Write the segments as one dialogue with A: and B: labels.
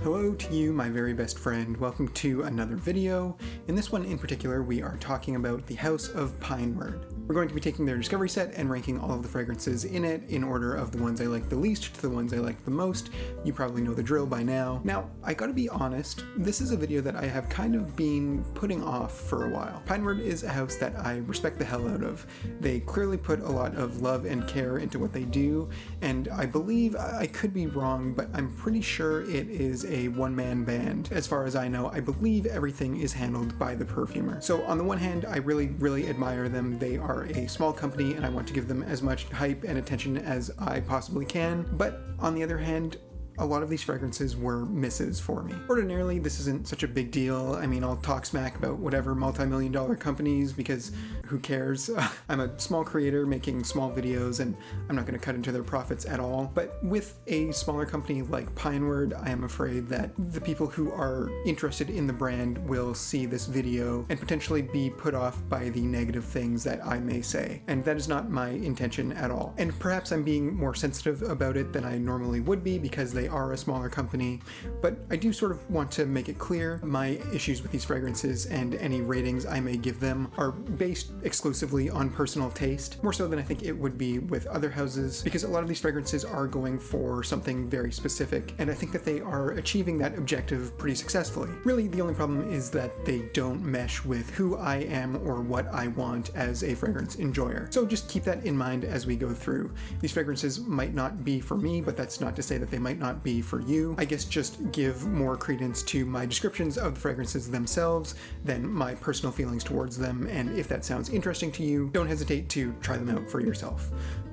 A: Hello to you, my very best friend. Welcome to another video. In this one in particular, we are talking about the House of Pineward. We're going to be taking their discovery set and ranking all of the fragrances in it in order of the ones I like the least to the ones I like the most. You probably know the drill by now. Now, I gotta be honest, this is a video that I have kind of been putting off for a while. Pineward is a house that I respect the hell out of. They clearly put a lot of love and care into what they do, and I believe, I could be wrong, but I'm pretty sure it is a one-man band. As far as I know, I believe everything is handled by the perfumer. So on the one hand, I really admire them. They are a small company and I want to give them as much hype and attention as I possibly can. But on the other hand, a lot of these fragrances were misses for me. Ordinarily, this isn't such a big deal. I mean, I'll talk smack about whatever multi-million-dollar companies because who cares? I'm a small creator making small videos and I'm not gonna cut into their profits at all. But with a smaller company like Pineward, I am afraid that the people who are interested in the brand will see this video and potentially be put off by the negative things that I may say. And that is not my intention at all. And perhaps I'm being more sensitive about it than I normally would be because they are a smaller company, but I do sort of want to make it clear my issues with these fragrances and any ratings I may give them are based exclusively on personal taste, more so than I think it would be with other houses, because a lot of these fragrances are going for something very specific, and I think that they are achieving that objective pretty successfully. Really, the only problem is that they don't mesh with who I am or what I want as a fragrance enjoyer. So just keep that in mind as we go through. These fragrances might not be for me, but that's not to say that they might not be for you. I guess just give more credence to my descriptions of the fragrances themselves than my personal feelings towards them, and if that sounds interesting to you, don't hesitate to try them out for yourself.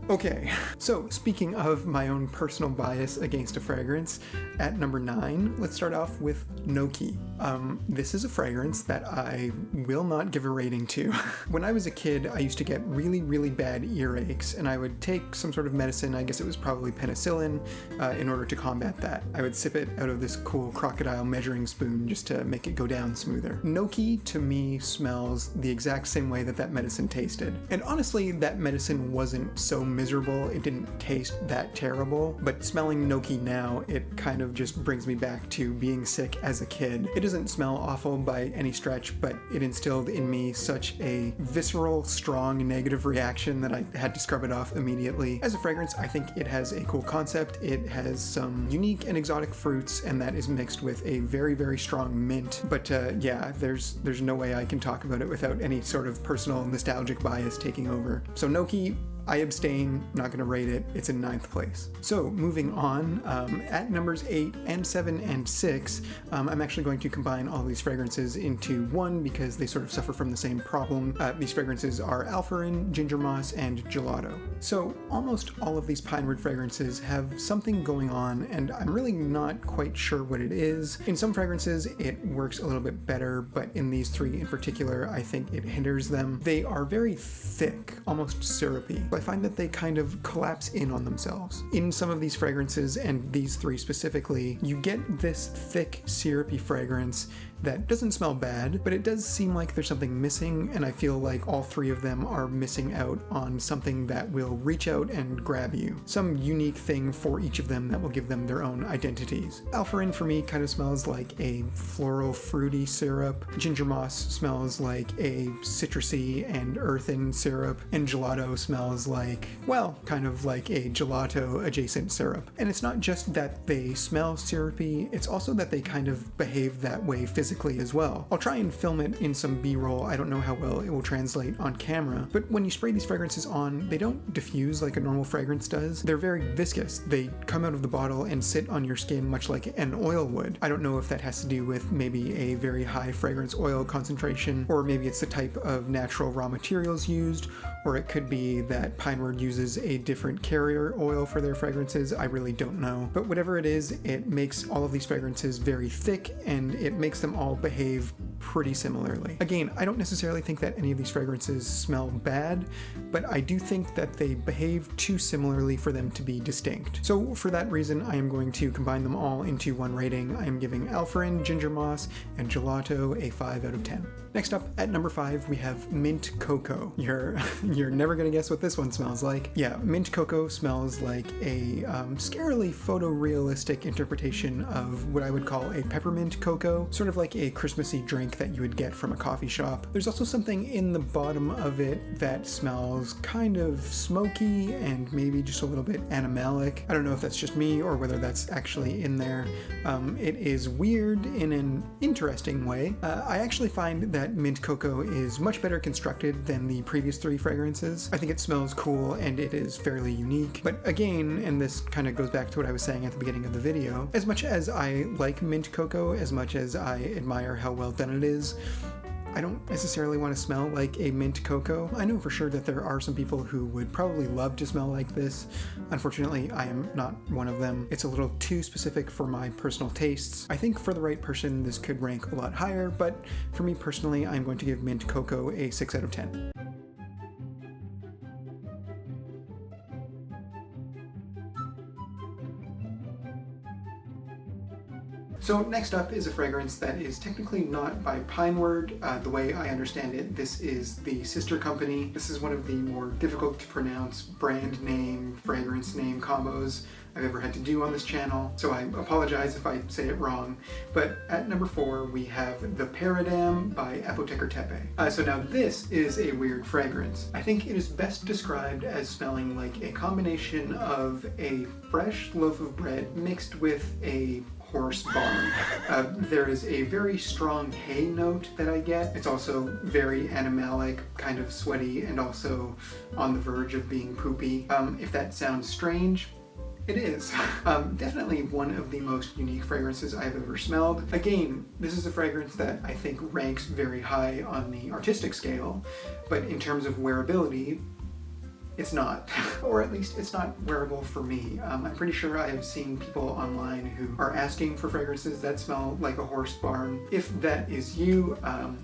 A: Okay, so speaking of my own personal bias against a fragrance, at number 9, let's start off with Noki. This is a fragrance that I will not give a rating to. When I was a kid, I used to get really bad earaches, and I would take some sort of medicine, I guess it was probably penicillin, in order to combat that. I would sip it out of this cool crocodile measuring spoon just to make it go down smoother. Noki, to me, smells the exact same way that that medicine tasted. And honestly, that medicine wasn't so miserable, it didn't taste that terrible, but smelling Noki now, it kind of just brings me back to being sick as a kid. It doesn't smell awful by any stretch, but it instilled in me such a visceral, strong, negative reaction that I had to scrub it off immediately. As a fragrance, I think it has a cool concept. It has some unique and exotic fruits, and that is mixed with a very strong mint. But yeah, there's no way I can talk about it without any sort of personal nostalgic bias taking over. So Noki, I abstain, not gonna rate it, it's in 9th place. So moving on, at numbers 8 and 7 and 6, I'm actually going to combine all these fragrances into one because they sort of suffer from the same problem. These fragrances are Alpharin, Ginger Moss, and Gelato. So almost all of these Pineward fragrances have something going on, and I'm really not quite sure what it is. In some fragrances, it works a little bit better, but in these 3 in particular, I think it hinders them. They are very thick, almost syrupy. I find that they kind of collapse in on themselves. In some of these fragrances, and these 3 specifically, you get this thick, syrupy fragrance that doesn't smell bad, but it does seem like there's something missing, and I feel like all 3 of them are missing out on something that will reach out and grab you. Some unique thing for each of them that will give them their own identities. Alpharin for me kind of smells like a floral fruity syrup. Ginger Moss smells like a citrusy and earthen syrup, and Gelato smells like, well, kind of like a gelato adjacent syrup. And it's not just that they smell syrupy, it's also that they kind of behave that way physically as well. I'll try and film it in some B-roll. I don't know how well it will translate on camera, but when you spray these fragrances on, they don't diffuse like a normal fragrance does. They're very viscous. They come out of the bottle and sit on your skin much like an oil would. I don't know if that has to do with maybe a very high fragrance oil concentration, or maybe it's the type of natural raw materials used, or it could be that Pineward uses a different carrier oil for their fragrances. I really don't know. But whatever it is, it makes all of these fragrances very thick, and it makes them them all behave pretty similarly. Again, I don't necessarily think that any of these fragrances smell bad, but I do think that they behave too similarly for them to be distinct. So for that reason, I am going to combine them all into one rating. I am giving Alpharin, Ginger Moss, and Gelato a 5 out of 10. Next up, at number 5, we have Mint Cocoa. You're never gonna guess what this one smells like. Yeah, Mint Cocoa smells like a scarily photorealistic interpretation of what I would call a peppermint cocoa, sort of like a Christmassy drink that you would get from a coffee shop. There's also something in the bottom of it that smells kind of smoky and maybe just a little bit animalic. I don't know if that's just me or whether that's actually in there. It is weird in an interesting way. I actually find that Mint Cocoa is much better constructed than the previous 3 fragrances. I think it smells cool and it is fairly unique. But again, and this kind of goes back to what I was saying at the beginning of the video, as much as I like Mint Cocoa, as much as I admire how well done it is, I don't necessarily want to smell like a mint cocoa. I know for sure that there are some people who would probably love to smell like this. Unfortunately, I am not one of them. It's a little too specific for my personal tastes. I think for the right person, this could rank a lot higher, but for me personally, I'm going to give Mint Cocoa a 6 out of 10. So next up is a fragrance that is technically not by Pineward. The way I understand it, this is the sister company. This is one of the more difficult to pronounce brand name, fragrance name combos I've ever had to do on this channel, so I apologize if I say it wrong. But at number 4, we have the Paradam by Apotheker Tepe. So now this is a weird fragrance. I think it is best described as smelling like a combination of a fresh loaf of bread mixed with a horse barn. There is a very strong hay note that I get. It's also very animalic, kind of sweaty, and also on the verge of being poopy. If that sounds strange, it is. Definitely one of the most unique fragrances I've ever smelled. Again, this is a fragrance that I think ranks very high on the artistic scale, but in terms of wearability, it's not. Or at least it's not wearable for me. I'm pretty sure I have seen people online who are asking for fragrances that smell like a horse barn. If that is you,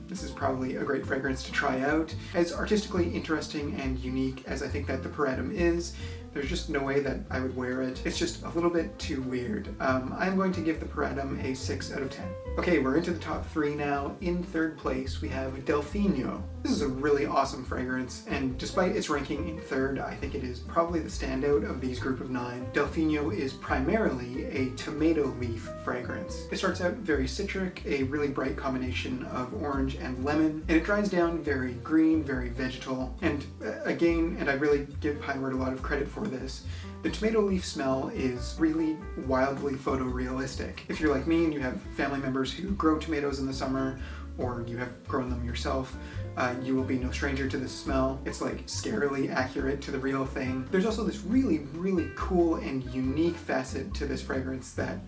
A: this is probably a great fragrance to try out. As artistically interesting and unique as I think that the Paradam is, there's just no way that I would wear it. It's just a little bit too weird. I'm going to give the Paradam a 6 out of 10. Okay, we're into the top 3 now. In 3rd place, we have Delfino. This is a really awesome fragrance, and despite its ranking in 3rd, I think it is probably the standout of these group of 9. Delfino is primarily a tomato leaf fragrance. It starts out very citric, a really bright combination of orange and lemon, and it dries down very green, very vegetal. And again, and I really give Pineward a lot of credit for this, the tomato leaf smell is really wildly photorealistic. If you're like me and you have family members who grow tomatoes in the summer, or you have grown them yourself, you will be no stranger to this smell. It's like scarily accurate to the real thing. There's also this really, really cool and unique facet to this fragrance that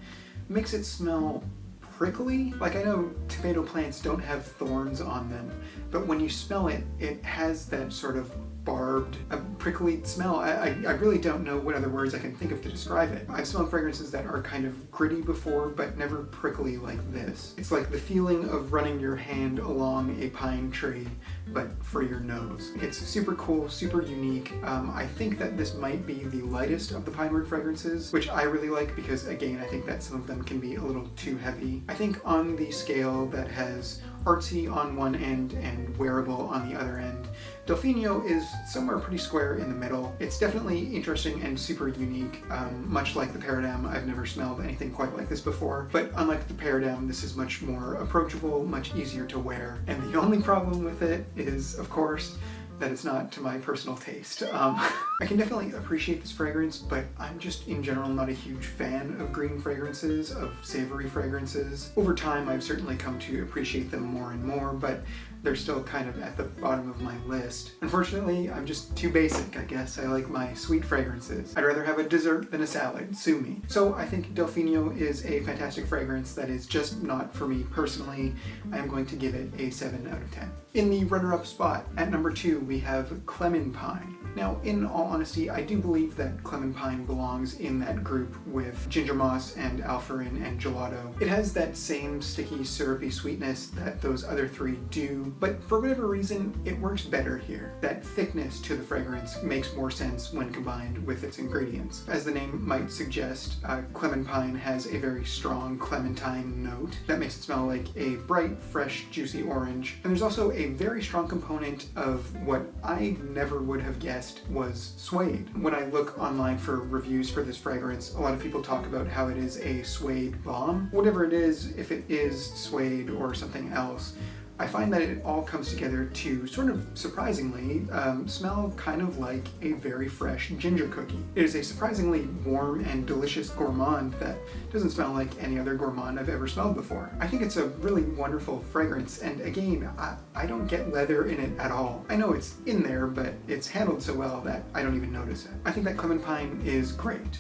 A: makes it smell prickly. Like, I know tomato plants don't have thorns on them, but when you smell it, it has that sort of barbed, prickly smell. I really don't know what other words I can think of to describe it. I've smelled fragrances that are kind of gritty before, but never prickly like this. It's like the feeling of running your hand along a pine tree, but for your nose. It's super cool, super unique. I think that this might be the lightest of the Pineward fragrances, which I really like because, again, I think that some of them can be a little too heavy. I think on the scale that has artsy on one end and wearable on the other end, Delfino is somewhere pretty square in the middle. It's definitely interesting and super unique. Much like the Paradam, I've never smelled anything quite like this before, but unlike the Paradam, this is much more approachable, much easier to wear. And the only problem with it is, of course, that it's not to my personal taste. I can definitely appreciate this fragrance, but I'm just in general not a huge fan of green fragrances, of savory fragrances. Over time, I've certainly come to appreciate them more and more, but they're still kind of at the bottom of my list. Unfortunately, I'm just too basic, I guess. I like my sweet fragrances. I'd rather have a dessert than a salad, sue me. So I think Delfino is a fantastic fragrance that is just not for me personally. I am going to give it a 7 out of 10. In the runner-up spot, at number 2, we have Clementine. Now, in all all honesty, I do believe that clementine belongs in that group with ginger moss and alpharin and gelato. It has that same sticky, syrupy sweetness that those other three do, but for whatever reason, it works better here. That thickness to the fragrance makes more sense when combined with its ingredients. As the name might suggest, clementine has a very strong clementine note that makes it smell like a bright, fresh, juicy orange. And there's also a very strong component of what I never would have guessed was suede. When I look online for reviews for this fragrance, a lot of people talk about how it is a suede bomb. Whatever it is, if it is suede or something else, I find that it all comes together to sort of surprisingly smell kind of like a very fresh ginger cookie. It is a surprisingly warm and delicious gourmand that doesn't smell like any other gourmand I've ever smelled before. I think it's a really wonderful fragrance, and again, I don't get leather in it at all. I know it's in there, but it's handled so well that I don't even notice it. I think that clementine is great.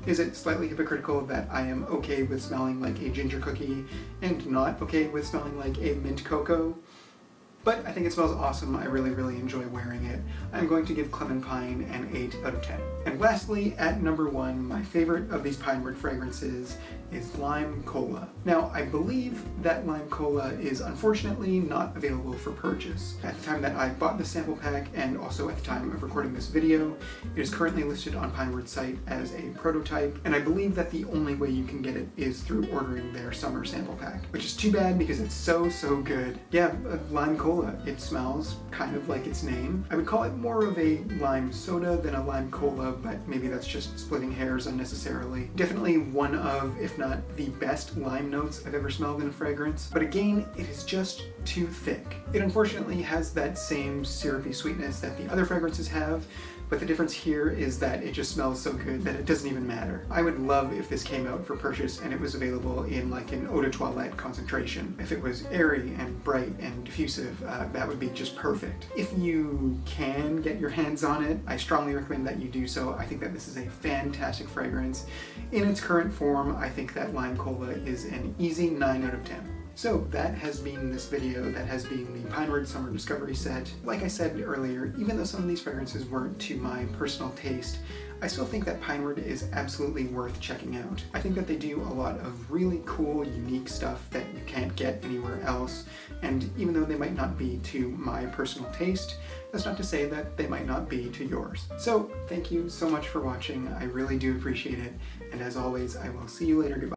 A: Is it slightly hypocritical that I am okay with smelling like a ginger cookie and not okay with smelling like a mint cocoa? But I think it smells awesome. I really, really enjoy wearing it. I'm going to give clementine an 8 out of 10. And lastly, at number 1, my favorite of these Pineward fragrances is Lime Cola. Now, I believe that Lime Cola is unfortunately not available for purchase. At the time that I bought the sample pack, and also at the time of recording this video, it is currently listed on Pineward's site as a prototype, and I believe that the only way you can get it is through ordering their summer sample pack, which is too bad because it's so, so good. Yeah, Lime Cola. It smells kind of like its name. I would call it more of a lime soda than a lime cola, but maybe that's just splitting hairs unnecessarily. Definitely one of, if not the best lime notes I've ever smelled in a fragrance, but again, it is just too thick. It unfortunately has that same syrupy sweetness that the other fragrances have, but the difference here is that it just smells so good that it doesn't even matter. I would love if this came out for purchase and it was available in like an eau de toilette concentration. If it was airy and bright and diffusive, that would be just perfect. If you can get your hands on it, I strongly recommend that you do so. I think that this is a fantastic fragrance. In its current form, I think that Lime Cola is an easy 9 out of 10. So that has been this video, that has been the Pineward Summer Discovery Set. Like I said earlier, even though some of these fragrances weren't to my personal taste, I still think that Pineward is absolutely worth checking out. I think that they do a lot of really cool, unique stuff that you can't get anywhere else, and even though they might not be to my personal taste, that's not to say that they might not be to yours. So thank you so much for watching, I really do appreciate it, and as always, I will see you later. Goodbye.